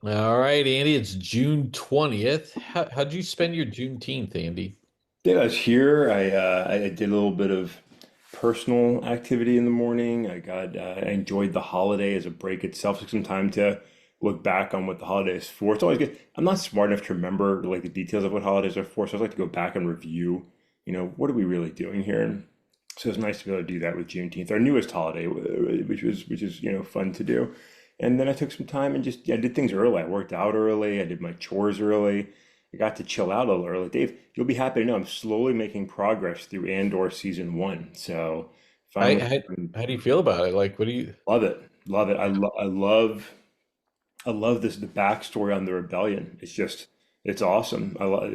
All right, Andy, it's June 20th. How'd you spend your Juneteenth, Andy? Yeah, I was here. I did a little bit of personal activity in the morning. I enjoyed the holiday as a break itself. Took some time to look back on what the holiday is for. It's always good. I'm not smart enough to remember like the details of what holidays are for, so I like to go back and review. What are we really doing here? And so it's nice to be able to do that with Juneteenth, our newest holiday, which is fun to do. And then I took some time and just did things early. I worked out early. I did my chores early. I got to chill out a little early. Dave, you'll be happy to know I'm slowly making progress through Andor season one. So I, finally, how, how do you feel about it? Like, what do you? love it, love it. I love this the backstory on the rebellion. It's awesome. I love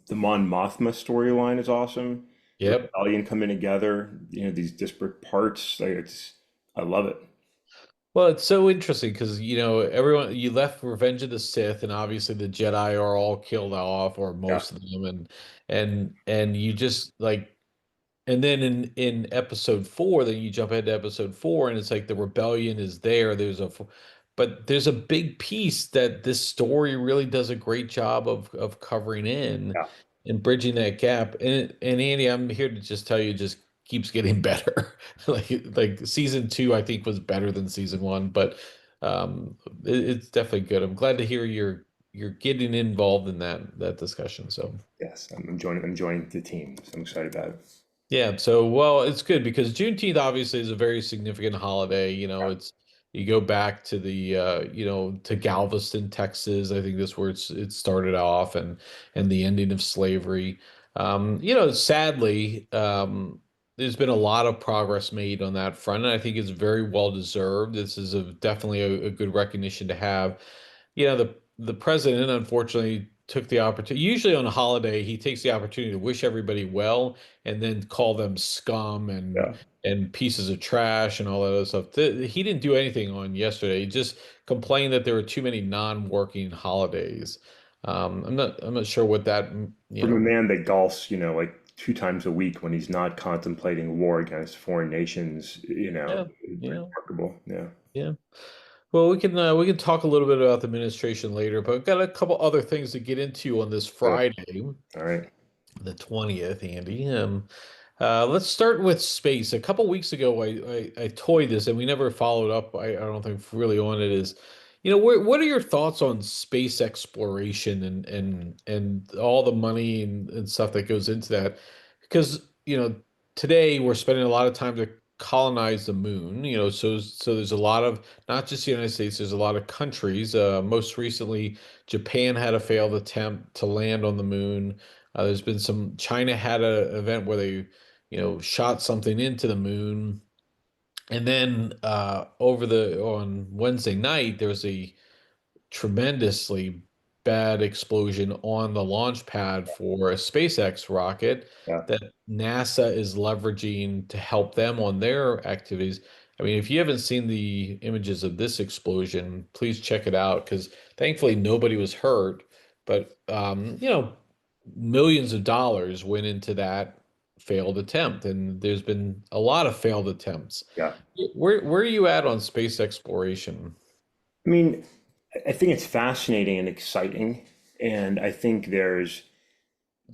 the Mon Mothma storyline is awesome. The Yep. rebellion coming together. These disparate parts. I love it. Well, it's so interesting because everyone you left Revenge of the Sith, and obviously the Jedi are all killed off, or Yeah, most of them, and you just like, and then in episode four, then you jump ahead to episode four, and it's like the rebellion is there. But there's a big piece that this story really does a great job of covering in yeah. and bridging that gap. And Andy, I'm here to just tell you, it just keeps getting better. Like season two, I think was better than season one, but it's definitely good. I'm glad to hear you're getting involved in that discussion. So. Yes, I'm enjoying the team. So I'm excited about it. Yeah, so well, it's good because Juneteenth obviously is a very significant holiday. It's you go back to to Galveston, Texas. I think that's where it started off and the ending of slavery. Sadly, there's been a lot of progress made on that front, and I think it's very well deserved. This is definitely a good recognition to have. The president unfortunately took the opportunity. Usually on a holiday, he takes the opportunity to wish everybody well and then call them scum Yeah. and pieces of trash and all that other stuff. He didn't do anything on yesterday. He just complained that there were too many non-working holidays. I'm not sure what that, From a man that golfs, like 2 times a week when he's not contemplating war against foreign nations, yeah, it's yeah, remarkable. Yeah. yeah. Well, we can talk a little bit about the administration later, but I've got a couple other things to get into on this Oh, Friday, all right. the 20th, Andy. Let's start with space. A couple weeks ago, I toyed this, and we never followed up. I don't think really on it. What are your thoughts on space exploration and all the money and stuff that goes into that? Because today we're spending a lot of time to colonize the moon. So there's a lot of not just the United States. There's a lot of countries. Most recently, Japan had a failed attempt to land on the moon. There's been some. China had a event where they, shot something into the moon, and then on Wednesday night there was a tremendously bad explosion on the launch pad for a SpaceX rocket Yeah. that NASA is leveraging to help them on their activities. I mean, if you haven't seen the images of this explosion, please check it out because thankfully nobody was hurt, but millions of dollars went into that failed attempt, and there's been a lot of failed attempts. Yeah. Where are you at on space exploration? I mean, I think it's fascinating and exciting, and I think there's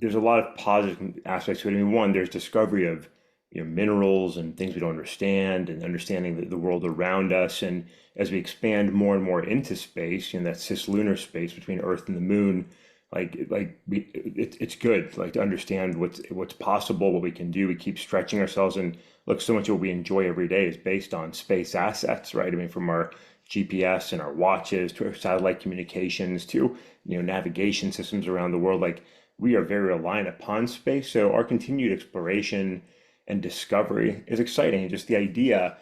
a lot of positive aspects to it. I mean, one, there's discovery of minerals and things we don't understand, and understanding the world around us. And as we expand more and more into space, that cislunar space between Earth and the Moon, it's good, like to understand what's possible, what we can do. We keep stretching ourselves, and look, so much of what we enjoy every day is based on space assets, right? I mean, from our GPS and our watches to our satellite communications to navigation systems around the world. Like we are very reliant upon space. So our continued exploration and discovery is exciting. And just the idea,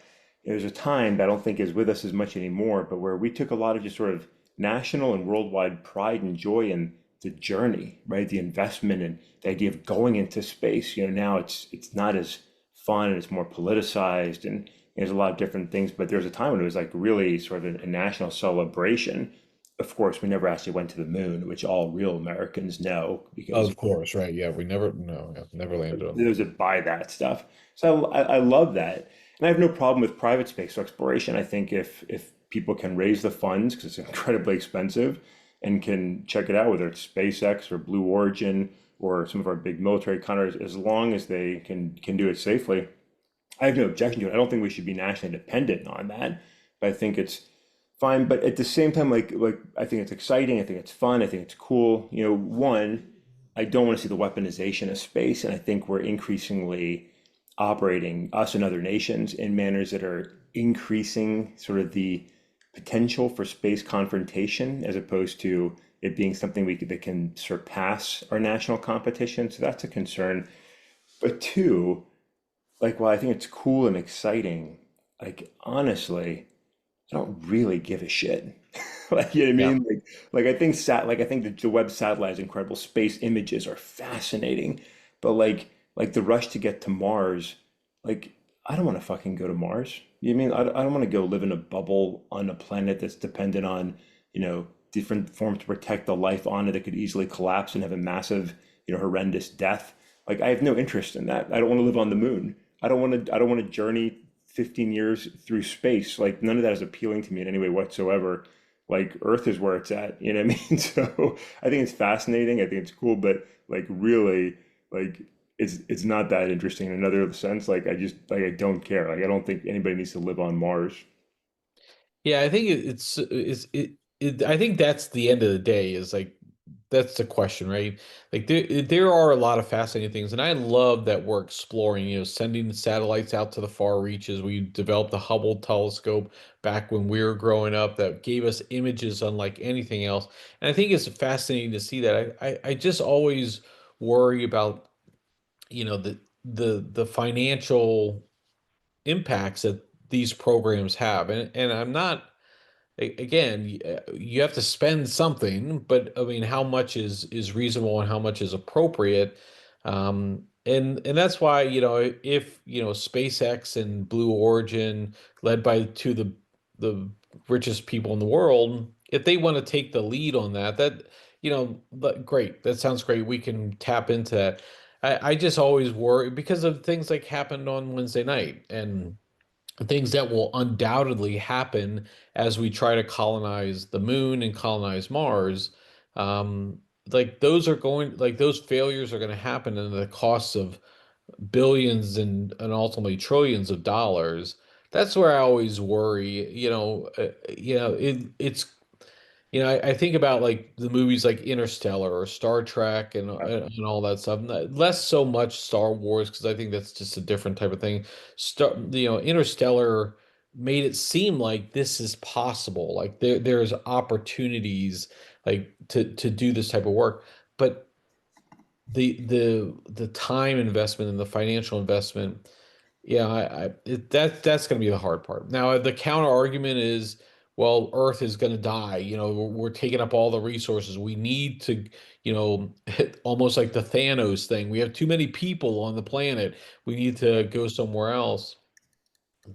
there's a time that I don't think is with us as much anymore, but where we took a lot of just sort of national and worldwide pride and joy in the journey, right? The investment and the idea of going into space. Now it's not as fun and it's more politicized and there's a lot of different things. But there was a time when it was like really sort of a national celebration. Of course, we never actually went to the moon, which all real Americans know because Of course, right. Yeah, we never, no, yeah, never landed on. those that buy that stuff. So I love that, and I have no problem with private space exploration. I think if people can raise the funds because it's incredibly expensive and can check it out, whether it's SpaceX or Blue Origin or some of our big military contractors, as long as they can do it safely. I have no objection to it. I don't think we should be nationally dependent on that, but I think it's fine. But at the same time, like I think it's exciting. I think it's fun. I think it's cool. One, I don't want to see the weaponization of space, and I think we're increasingly operating, us and other nations, in manners that are increasing sort of the potential for space confrontation as opposed to it being something that can surpass our national competition. So that's a concern. But two, like, while I think it's cool and exciting, like, honestly, I don't really give a shit. Like, you know what I Yeah. mean? Like I think the Webb satellite is incredible. Space images are fascinating, but like the rush to get to Mars, like, I don't want to fucking go to Mars. You know what I mean? I don't want to go live in a bubble on a planet that's dependent on, different forms to protect the life on it that could easily collapse and have a massive, horrendous death. Like, I have no interest in that. I don't want to live on the moon. I don't want to journey 15 years through space. Like, none of that is appealing to me in any way whatsoever. Like, Earth is where it's at. You know what I mean? So I think it's fascinating. I think it's cool, but like, really, like, it's not that interesting in another sense. Like, I don't care. Like, I don't think anybody needs to live on Mars. Yeah, I think I think that's the end of the day is like that's the question, right? Like there are a lot of fascinating things, and I love that we're exploring, sending satellites out to the far reaches. We developed the Hubble telescope back when we were growing up that gave us images unlike anything else. And I think it's fascinating to see that. I just always worry about, the financial impacts that these programs have. And I'm not again, you have to spend something, but I mean, how much is reasonable and how much is appropriate? And that's why, if SpaceX and Blue Origin, led by two of the richest people in the world, if they want to take the lead on great. That sounds great. We can tap into that. I just always worry because of things like happened on Wednesday night and things that will undoubtedly happen as we try to colonize the moon and colonize Mars. Um, like those failures are going to happen and the costs of billions and ultimately trillions of dollars. That's where I always worry. I think about like the movies like Interstellar or Star Trek and all that stuff. Less so much Star Wars because I think that's just a different type of thing. Interstellar made it seem like this is possible. Like there's opportunities like to do this type of work, but the time investment and the financial investment, yeah, that's going to be the hard part. Now, the counter argument is, well, Earth is going to die. We're taking up all the resources. We need to, almost like the Thanos thing. We have too many people on the planet. We need to go somewhere else.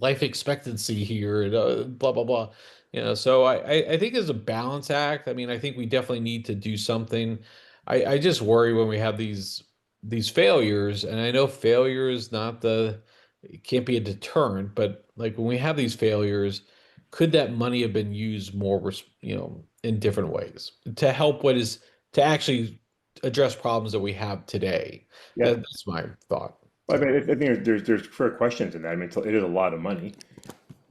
Life expectancy here, and, blah blah blah. So I think it's a balance act. I mean, I think we definitely need to do something. I just worry when we have these failures, and I know failure is not it can't be a deterrent, but like when we have these failures, could that money have been used more, in different ways to help to actually address problems that we have today? Yeah. That's my thought. Well, I So. mean, I think there's fair questions in that. I mean, it is a lot of money,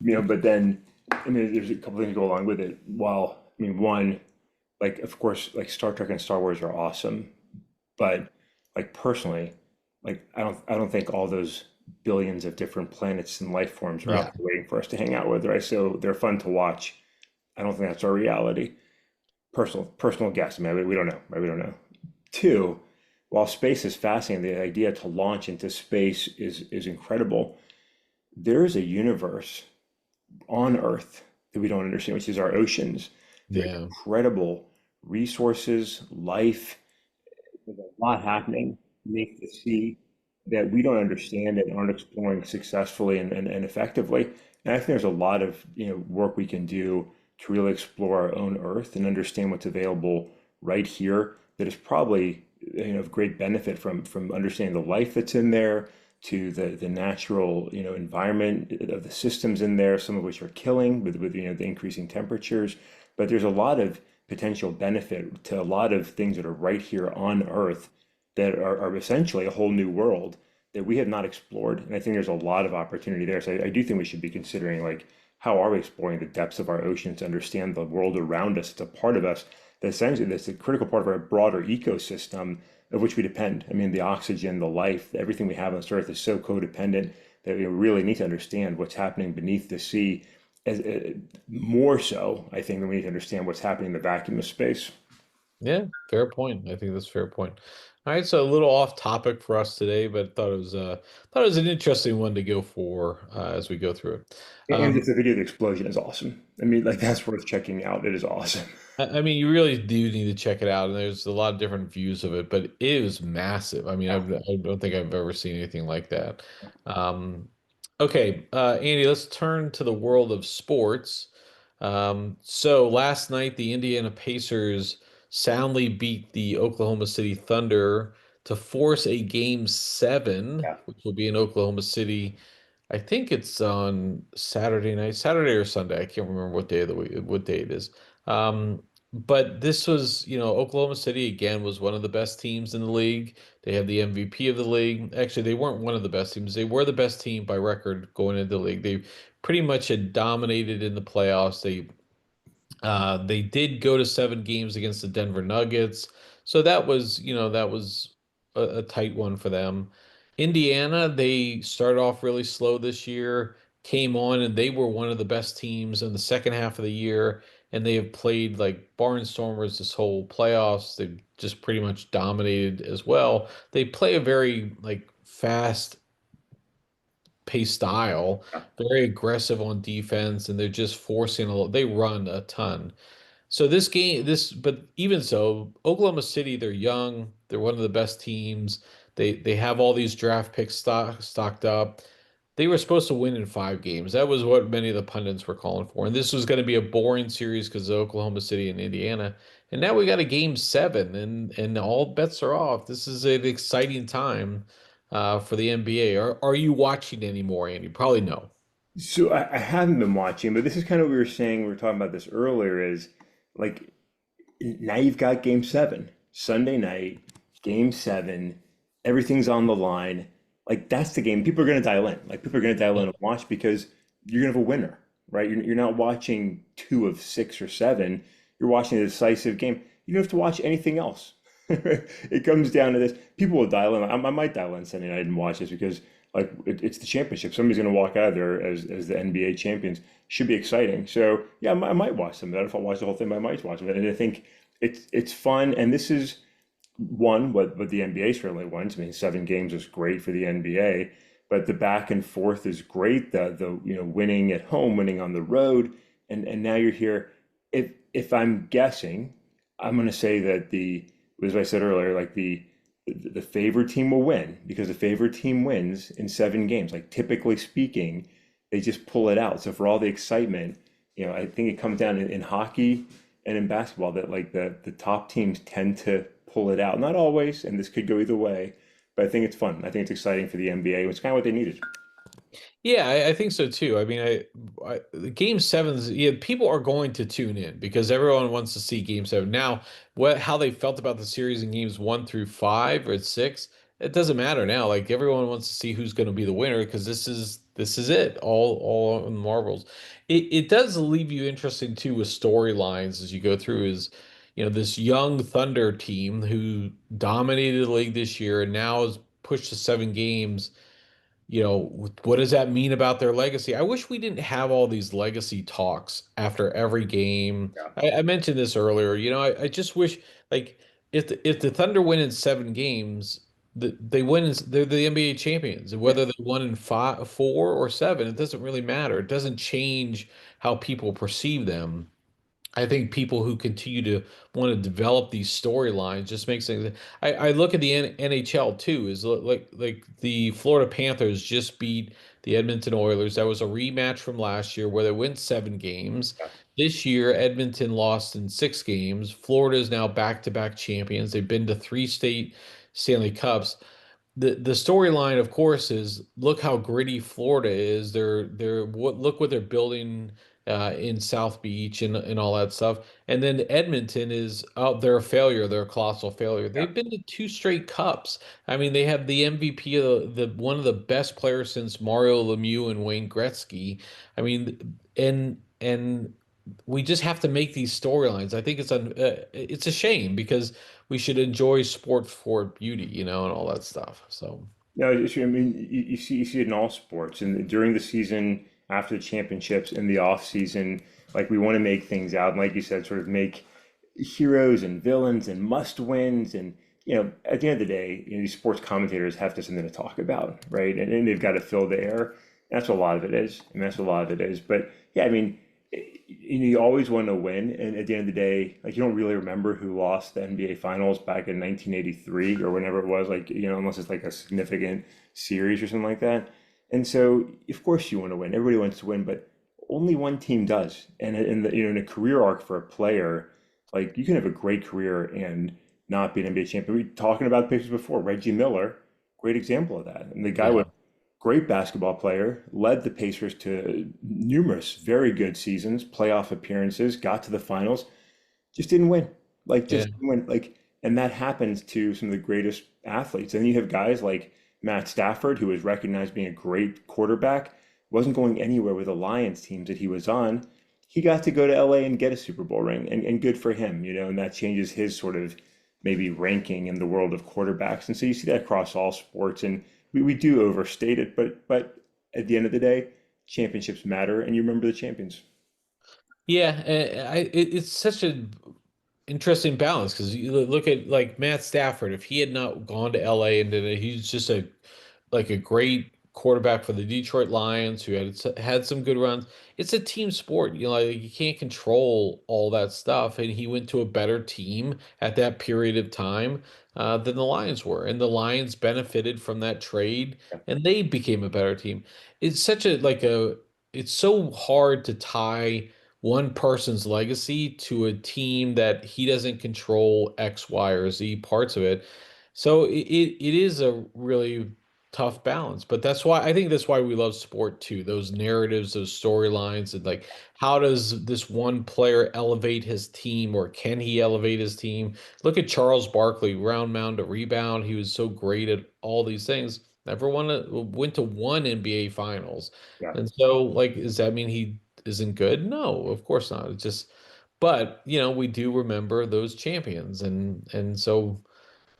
but then, I mean, there's a couple things that go along with it. While, I mean, one, like, of course, like Star Trek and Star Wars are awesome, but like, personally, like, I don't think all those billions of different planets and life forms are out Yeah. there waiting for us to hang out with, right? So they're fun to watch. I don't think that's our reality. Personal guess. I mean, we don't know, right? We don't know. Two, while space is fascinating, the idea to launch into space is incredible. There is a universe on Earth that we don't understand, which is our oceans. They're Yeah. incredible resources, life. There's a lot happening beneath the sea that we don't understand and aren't exploring successfully and effectively. And I think there's a lot of work we can do to really explore our own Earth and understand what's available right here that is probably of great benefit from understanding the life that's in there, to the natural, environment of the systems in there, some of which are killing with the increasing temperatures. But there's a lot of potential benefit to a lot of things that are right here on Earth that are essentially a whole new world that we have not explored. And I think there's a lot of opportunity there. So I do think we should be considering like how are we exploring the depths of our oceans to understand the world around us? It's a part of us that essentially that's a critical part of our broader ecosystem of which we depend. I mean, the oxygen, the life, everything we have on this earth is so codependent that we really need to understand what's happening beneath the sea. As more so, I think, than we need to understand what's happening in the vacuum of space. Yeah, fair point. I think that's a fair point. All right, so a little off topic for us today, but thought it was an interesting one to go for as we go through it. And just the video of the explosion is awesome. I mean, like that's worth checking out. It is awesome. I mean, you really do need to check it out, and there's a lot of different views of it, but it is massive. I mean, Yeah. I don't think I've ever seen anything like that. Um, okay, Andy, let's turn to the world of sports. So last night, the Indiana Pacers soundly beat the Oklahoma City Thunder to force a game seven, Yeah. which will be in Oklahoma City. I think it's on Saturday night, Saturday or Sunday. I can't remember what day of the week, what day it is. But this was, Oklahoma City again was one of the best teams in the league. They had the MVP of the league. Actually, they weren't one of the best teams. They were the best team by record going into the league. They pretty much had dominated in the playoffs. They did go to 7 games against the Denver Nuggets, so that was a tight one for them. Indiana, they started off really slow this year, came on, and they were one of the best teams in the second half of the year, and they have played like barnstormers this whole playoffs. They've just pretty much dominated as well. They play a very like fast paced style, very aggressive on defense, and they're just forcing a lot. They run a ton. So but even so, Oklahoma City, they're young. They're one of the best teams. They have all these draft picks stocked up. They were supposed to win in 5 games. That was what many of the pundits were calling for. And this was going to be a boring series because of Oklahoma City and Indiana. And now we got a game seven, and all bets are off. This is an exciting time for the NBA. Are you watching anymore, Andy? Probably no. So I haven't been watching, but this is kind of what we were saying. We were talking about this earlier. Is like now you've got Game Seven Sunday night, Game Seven. Everything's on the line. Like that's the game. People are going to dial in. Like people are going to dial in and watch because you're going to have a winner, right? You're not watching two of six or seven. You're watching a decisive game. You don't have to watch anything else. It comes down to this. People will dial in. I might dial in Sunday night and watch this because like it's the championship. Somebody's going to walk out of there as the NBA champions. Should be exciting. So yeah, I might watch some of that. If I watch the whole thing, I might watch it. And I think it's fun. And this is one what the NBA certainly wants. I mean, 7 games is great for the NBA, but the back and forth is great. The winning at home, winning on the road, and now you're here. If I'm guessing, I'm going to say that as I said earlier, like the favored team will win because the favored team wins in 7 games. Like typically speaking, they just pull it out. So for all the excitement, I think it comes down in hockey and in basketball that like the top teams tend to pull it out. Not always, and this could go either way, but I think it's fun. I think it's exciting for the NBA. It's kind of what they needed. Yeah, I think so too. I mean, the game sevens, yeah, people are going to tune in because everyone wants to see game seven. Now, how they felt about the series in games 1 through 5 or 6, it doesn't matter now. Like everyone wants to see who's going to be the winner because this is it, all on marbles. It does leave you interesting too with storylines as you go through. Is this young Thunder team who dominated the league this year and now is pushed to 7 games. What does that mean about their legacy? I wish we didn't have all these legacy talks after every game. Yeah. I mentioned this earlier. I just wish like if the Thunder win in 7 games, they're the NBA champions. And Yeah. whether they won in 4 or 7, it doesn't really matter. It doesn't change how people perceive them. I think people who continue to want to develop these storylines just makes things. I look at the NHL too. Is like the Florida Panthers just beat the Edmonton Oilers. That was a rematch from last year where they went 7 games. Yeah. This year, Edmonton lost in 6 games. Florida is now back-to-back champions. They've been to 3 state Stanley Cups. the storyline, of course, is look how gritty Florida is. They're what look what they're building in South Beach and all that stuff. And then Edmonton is oh, they're a failure. They're a colossal failure. Yeah. They've been to two straight cups. I mean, they have the MVP of the one of the best players since Mario Lemieux and Wayne Gretzky. I mean, and we just have to make these storylines. I think it's a shame because we should enjoy sport for beauty, and all that stuff. So, No, I mean, you see it in all sports, and during the season, after the championships, in the off season, like we want to make things out, and like you said, sort of make heroes and villains and must wins, and at the end of the day, these sports commentators have to something to talk about, right? And they've got to fill the air. That's what a lot of it is. I mean, that's what a lot of it is. But yeah, I mean, you always want to win, and at the end of the day, like you don't really remember who lost the NBA Finals back in 1983 or whenever it was, like unless it's like a significant series or something like that. And so, of course, you want to win. Everybody wants to win, but only one team does. And in a career arc for a player, like you can have a great career and not be an NBA champion. We were talking about the Pacers before. Reggie Miller, great example of that. And the guy was yeah, great basketball player, led the Pacers to numerous very good seasons, playoff appearances, got to the finals, just didn't win. Like yeah, just didn't win. Like, and that happens to some of the greatest athletes. And you have guys like Matt Stafford, who was recognized being a great quarterback, wasn't going anywhere with the Lions teams that he was on. He got to go to LA and get a Super Bowl ring, and good for him, and that changes his sort of maybe ranking in the world of quarterbacks. And so you see that across all sports. And we do overstate it, but at the end of the day, championships matter, and you remember the champions. yeah. It's such an interesting balance because you look at like Matt Stafford. If he had not gone to LA and did it, he's just a great quarterback for the Detroit Lions who had some good runs. It's a team sport. Like you can't control all that stuff. And he went to a better team at that period of time than the Lions were, and the Lions benefited from that trade, Yeah, and they became a better team. It's such a like a. It's so hard to tie one person's legacy to a team that he doesn't control X, Y, or Z parts of it. So it is a really tough balance. But that's why we love sport too. Those narratives, those storylines, and like how does this one player elevate his team, or can he elevate his team? Look at Charles Barkley, round mound to rebound. He was so great at all these things. Never went to one NBA finals. yeah. And so like does that mean he isn't good? No, of course not. It's just but we do remember those champions, and so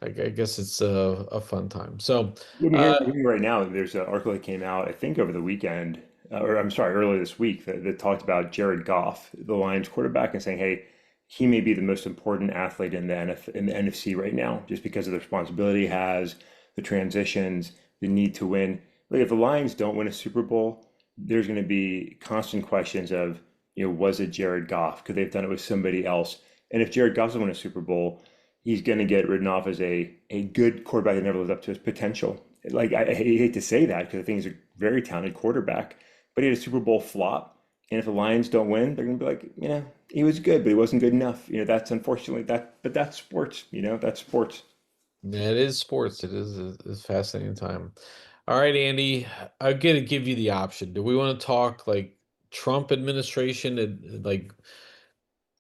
I guess it's a fun time. So, I mean, uh, hearing right now, there's an article that came out, I think, over the weekend, or I'm sorry, earlier this week, that talked about Jared Goff, the Lions quarterback, and saying, hey, he may be the most important athlete in in the NFC right now, just because of the responsibility he has, the transitions, the need to win. Like, if the Lions don't win a Super Bowl, there's going to be constant questions of, was it Jared Goff? Could they have done it with somebody else? And if Jared Goff doesn't win a Super Bowl, he's going to get written off as a good quarterback that never lived up to his potential. Like I hate to say that because I think he's a very talented quarterback, but he had a Super Bowl flop. And if the Lions don't win, they're going to be like, he was good, but he wasn't good enough. That's unfortunately that, but that's sports. That's sports. yeah, it is sports. It is a fascinating time. All right, Andy, I'm gonna give you the option. Do we want to talk like Trump administration and like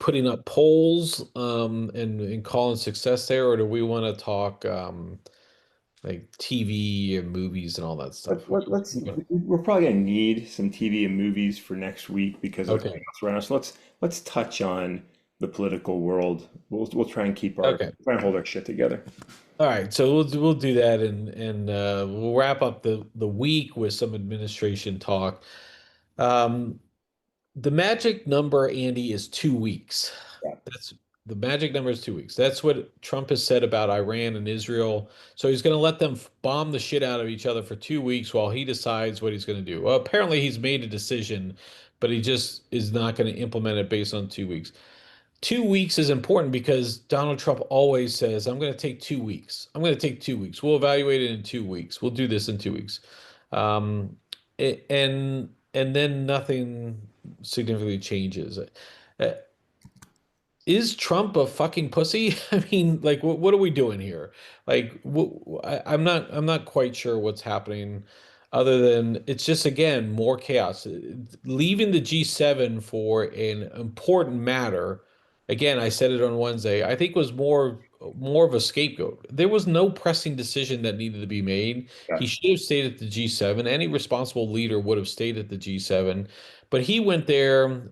putting up polls and calling success there, or do we want to talk like TV and movies and all that stuff? We're probably gonna need some TV and movies for next week because of everything Okay. else around us. So let's touch on the political world. We'll try and Okay. try and hold our shit together. All right, so we'll do that, and we'll wrap up the week with some administration talk. Um, the magic number, Andy, is 2 weeks. Yeah. That's the magic number is 2 weeks. That's what Trump has said about Iran and Israel. So he's going to let them bomb the shit out of each other for 2 weeks while he decides what he's going to do. Well, apparently he's made a decision, but he just is not going to implement it based on 2 weeks. 2 weeks is important because Donald Trump always says, I'm going to take 2 weeks. I'm going to take 2 weeks. We'll evaluate it in 2 weeks. We'll do this in 2 weeks. And then nothing significantly changes. is Trump a fucking pussy? I mean, like, what are we doing here? Like, I'm not quite sure what's happening, other than it's just again more chaos. Leaving the G7 for an important matter. Again, I said it on Wednesday. I think was more of a scapegoat. There was no pressing decision that needed to be made. Yeah, He should have stayed at the G7. Any responsible leader would have stayed at the G7, but he went there,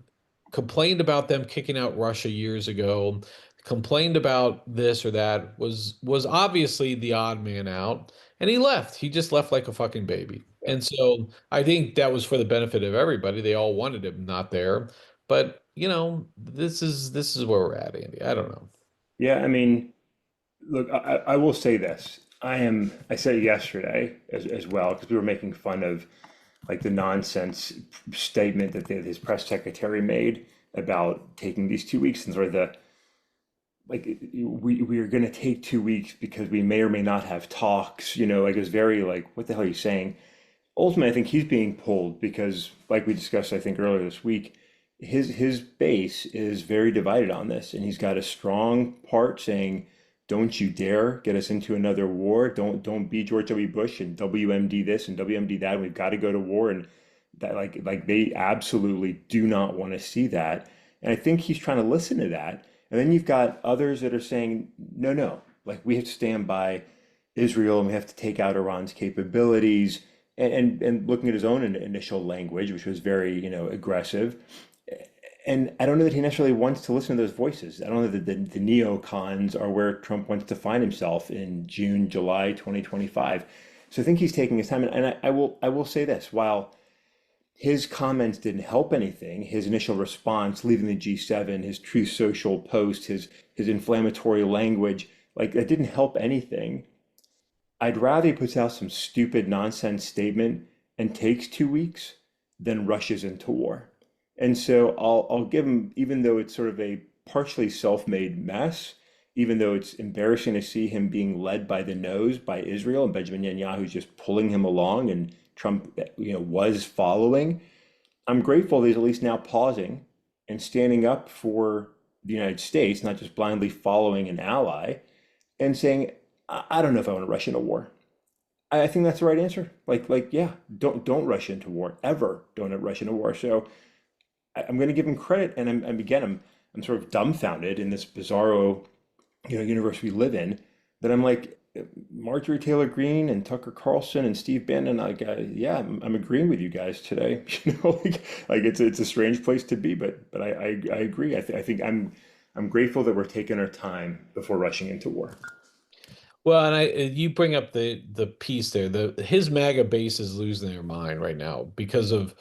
complained about them kicking out Russia years ago, complained about this or that, was obviously the odd man out, and he left. He just left like a fucking baby. yeah, And so I think that was for the benefit of everybody. They all wanted him not there. But, this is where we're at, Andy. I don't know. yeah. I mean, look, I will say this. I said it yesterday as well because we were making fun of like the nonsense statement that his press secretary made about taking these 2 weeks and sort of the like we are going to take 2 weeks because we may or may not have talks. Like it was very like what the hell are you saying? Ultimately, I think he's being pulled because, like we discussed, I think earlier this week, his base is very divided on this, and he's got a strong part saying, "Don't you dare get us into another war. Don't be George W. Bush and WMD this and WMD that. We've got to go to war." And that like they absolutely do not want to see that. And I think he's trying to listen to that. And then you've got others that are saying, "No, no, like we have to stand by Israel and we have to take out Iran's capabilities." And looking at his own initial language, which was very, aggressive. And I don't know that he necessarily wants to listen to those voices. I don't know that the neocons are where Trump wants to find himself in June, July 2025. So I think he's taking his time. And I will say this, while his comments didn't help anything, his initial response, leaving the G7, his Truth Social post, his inflammatory language, like that didn't help anything. I'd rather he puts out some stupid nonsense statement and takes 2 weeks than rushes into war. And so I'll give him, even though it's sort of a partially self-made mess, even though it's embarrassing to see him being led by the nose by Israel and Benjamin Netanyahu's just pulling him along and Trump, was following. I'm grateful that he's at least now pausing and standing up for the United States, not just blindly following an ally and saying, I don't know if I want to rush into war. I think that's the right answer. Yeah, don't rush into war ever. Don't rush into war. So I'm going to give him credit, and I'm sort of dumbfounded in this bizarro, universe we live in, that I'm like Marjorie Taylor Greene and Tucker Carlson and Steve Bannon. Like, yeah, I'm agreeing with you guys today. Like it's a strange place to be, but I agree. I think I'm grateful that we're taking our time before rushing into war. Well, and you bring up the piece there. His MAGA base is losing their mind right now because of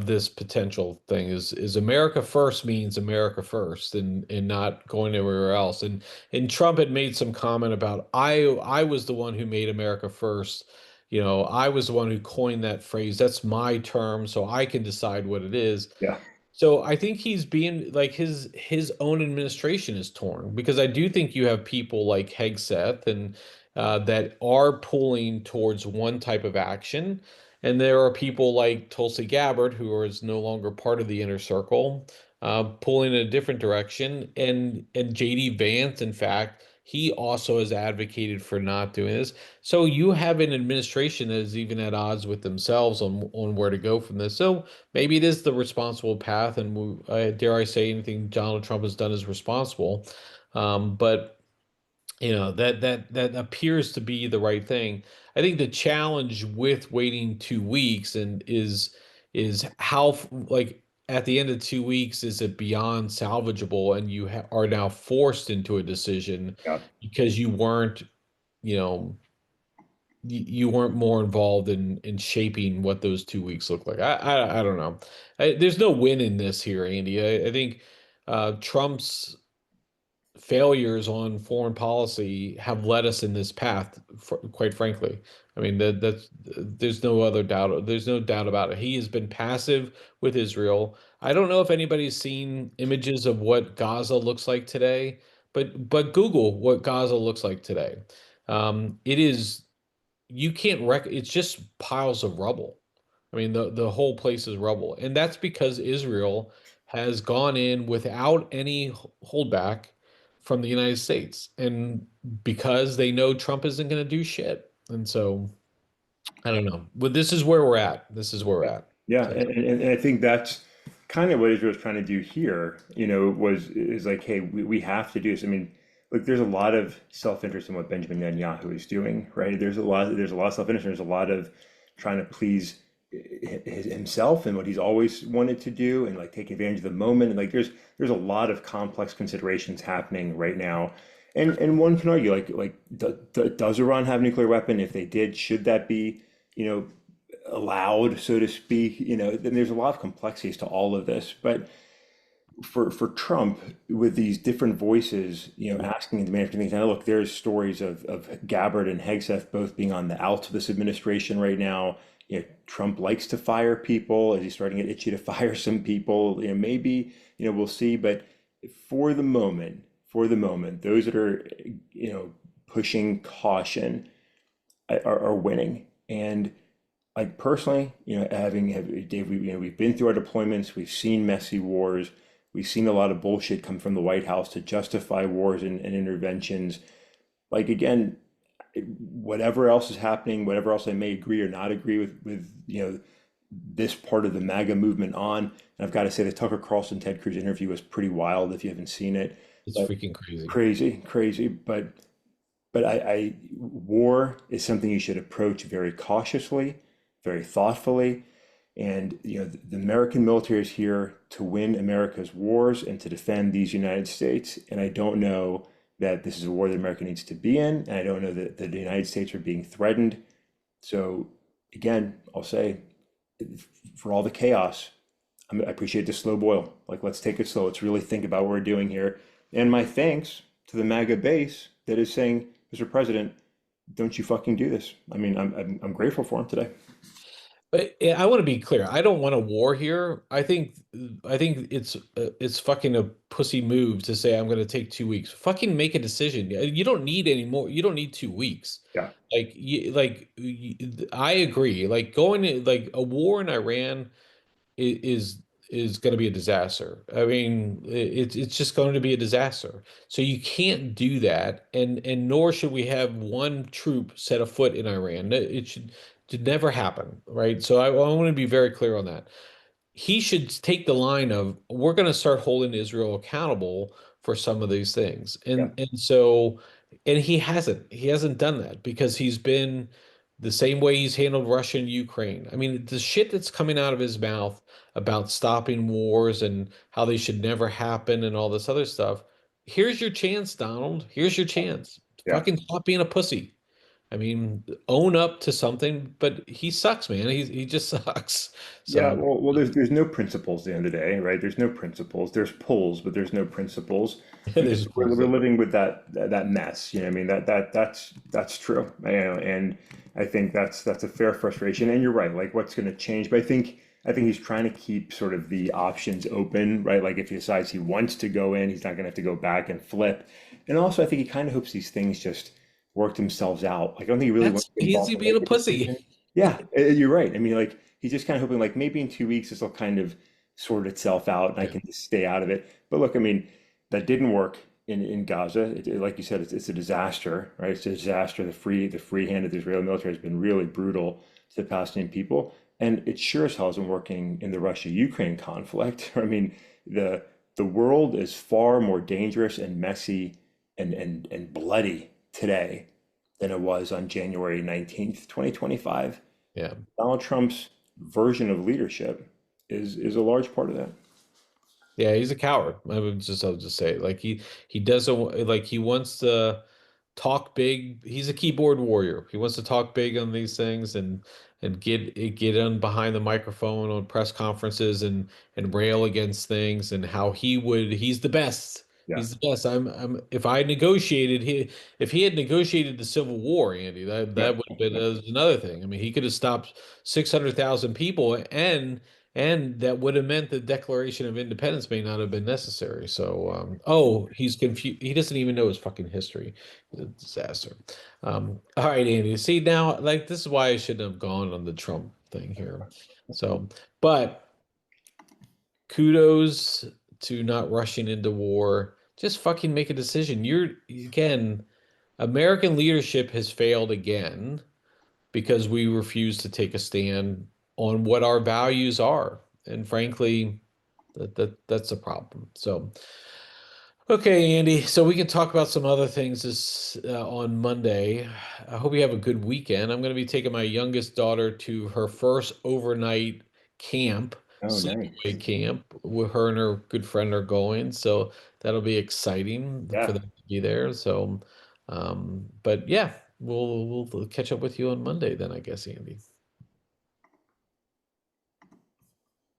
this potential thing. Is America first means America first, and not going anywhere else. And Trump had made some comment about I was the one who made America first. I was the one who coined that phrase. That's my term, so I can decide what it is. Yeah, So I think he's being like his own administration is torn, because I do think you have people like Hegseth and that are pulling towards one type of action, and there are people like Tulsi Gabbard, who is no longer part of the inner circle, pulling in a different direction, and JD Vance, in fact, he also has advocated for not doing this. So you have an administration that is even at odds with themselves on where to go from this. So maybe it is the responsible path, and dare I say anything Donald Trump has done is responsible. But that appears to be the right thing. I think the challenge with waiting 2 weeks and is how like at the end of 2 weeks is it beyond salvageable, and you are now forced into a decision yeah. because you know you weren't more involved in shaping what those 2 weeks look like. I don't know. There's no win in this here, Andy. I think Trump's failures on foreign policy have led us in this path, quite frankly. I mean, that's there's no other doubt. There's no doubt about it. He has been passive with Israel. I don't know if anybody's seen images of what Gaza looks like today, but Google what Gaza looks like today. It is you can't it's just piles of rubble. I mean, the whole place is rubble, and that's because Israel has gone in without any holdback from the United States, and because they know Trump isn't going to do shit. And so I don't know. But this is where we're at. This is where we're at. Yeah, So and I think that's kind of what Israel's trying to do here, was is like, hey, we have to do this. I mean, look, there's a lot of self-interest in what Benjamin Netanyahu is doing, right? There's a lot of self-interest, there's a lot of trying to please himself and what he's always wanted to do and like take advantage of the moment. And like there's a lot of complex considerations happening right now. And one can argue does Iran have a nuclear weapon? If they did, should that be, you know, allowed, so to speak? Then there's a lot of complexities to all of this. But for Trump, with these different voices, asking and demanding things. Now, look, there's stories of Gabbard and Hegseth both being on the outs of this administration right now. Trump likes to fire people. Is he starting to get itchy to fire some people? Maybe, we'll see. But for the moment, those that are, pushing caution are winning. And like personally, Dave, we've been through our deployments, we've seen messy wars, we've seen a lot of bullshit come from the White House to justify wars and interventions. Like again, whatever else is happening, whatever else I may agree or not agree with this part of the MAGA movement on. And I've got to say the Tucker Carlson Ted Cruz interview was pretty wild if you haven't seen it. it's But freaking crazy. crazy, crazy. But war is something you should approach very cautiously, very thoughtfully. And the American military is here to win America's wars and to defend these United States. And I don't know that this is a war that America needs to be in, and I don't know that the United States are being threatened. So again, I'll say, for all the chaos, I appreciate the slow boil. Like, let's take it slow. Let's really think about what we're doing here. And my thanks to the MAGA base that is saying, Mr. President, don't you fucking do this. I mean, I'm grateful for him today. But yeah, I want to be clear. I don't want a war here. I think it's fucking a pussy move to say I'm going to take 2 weeks. Fucking make a decision. You don't need any more. You don't need 2 weeks. Yeah, I agree. Like going like a war in Iran is is going to be a disaster. I mean, it's just going to be a disaster. So you can't do that, and nor should we have one troop set a foot in Iran. It should never happen, right? So I want to be very clear on that. He should take the line of we're going to start holding Israel accountable for some of these things. yeah, And he hasn't done that because he's been the same way he's handled Russia and Ukraine. I mean, the shit that's coming out of his mouth about stopping wars and how they should never happen and all this other stuff. Here's your chance, Donald. Here's your chance. yeah. Fucking stop being a pussy. I mean, own up to something, but he sucks, man. He just sucks. Yeah, So well, there's no principles at the end of the day, right? There's no principles. There's pulls, but there's no principles. And there's we're living with that mess. I mean, that's true. And I think that's a fair frustration. And you're right. Like, what's going to change? But I think he's trying to keep sort of the options open, right? Like, if he decides he wants to go in, he's not going to have to go back and flip. And also, I think he kind of hopes these things just work themselves out. Like, I don't think he really wants that's to get involved easy and being a make a pussy. decision. Yeah, you're right. I mean, like, he's just kind of hoping, like, maybe in 2 weeks this will kind of sort itself out and I Yeah. can just stay out of it. But look, I mean, that didn't work in Gaza. Like you said, it's a disaster, right? It's a disaster. The free hand of the Israeli military has been really brutal to the Palestinian people, and it sure as hell isn't working in the Russia-Ukraine conflict. I mean, the world is far more dangerous and messy and bloody today than it was on January 19th, 2025. Yeah. Donald Trump's version of leadership is a large part of that. Yeah, he's a coward. I'll just say it. Like he doesn't like he wants to talk big. He's a keyboard warrior. He wants to talk big on these things and get in behind the microphone on press conferences and rail against things and how he's the best. Yeah. He's the best. If I negotiated if he had negotiated the Civil War, Andy, that Yeah. that would have been another thing. I mean, he could have stopped 600,000 people and that would have meant the Declaration of Independence may not have been necessary. So, he's confused. He doesn't even know his fucking history. It's a disaster. All right, Andy. See now, like this is why I shouldn't have gone on the Trump thing here. So, but kudos to not rushing into war. Just fucking make a decision. Again, American leadership has failed again because we refuse to take a stand on what our values are. And frankly, that's a problem. So, okay, Andy, so we can talk about some other things this on Monday. I hope you have a good weekend. I'm going to be taking my youngest daughter to her first overnight camp, Oh, sleepaway nice. camp, where her and her good friend are going. So that'll be exciting for Yeah. them to be there. So, but yeah, we'll catch up with you on Monday then, I guess, Andy.